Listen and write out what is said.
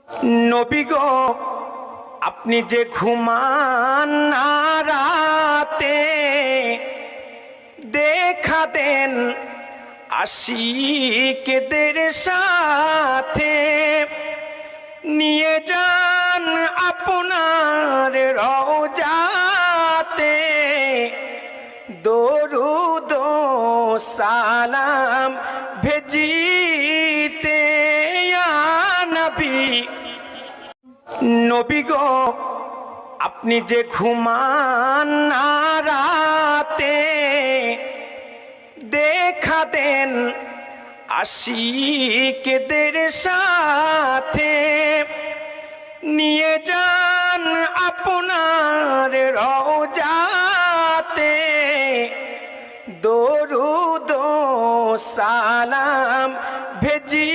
নবী গো আপনি যে ঘুমান না রাতে, দেখা দেন আশিকদের সাথে, নিয়ে যান আপনার রওজাতে, দরুদ ও সালাম ভেজিতে ইয়া নবী। নবী গো আপনি যে ঘুমান না রাতে, দেখা দেন আশিকদের সাথে, নিয়ে যান আপনার রওজাতে, দরুদ ও সালাম ভেজি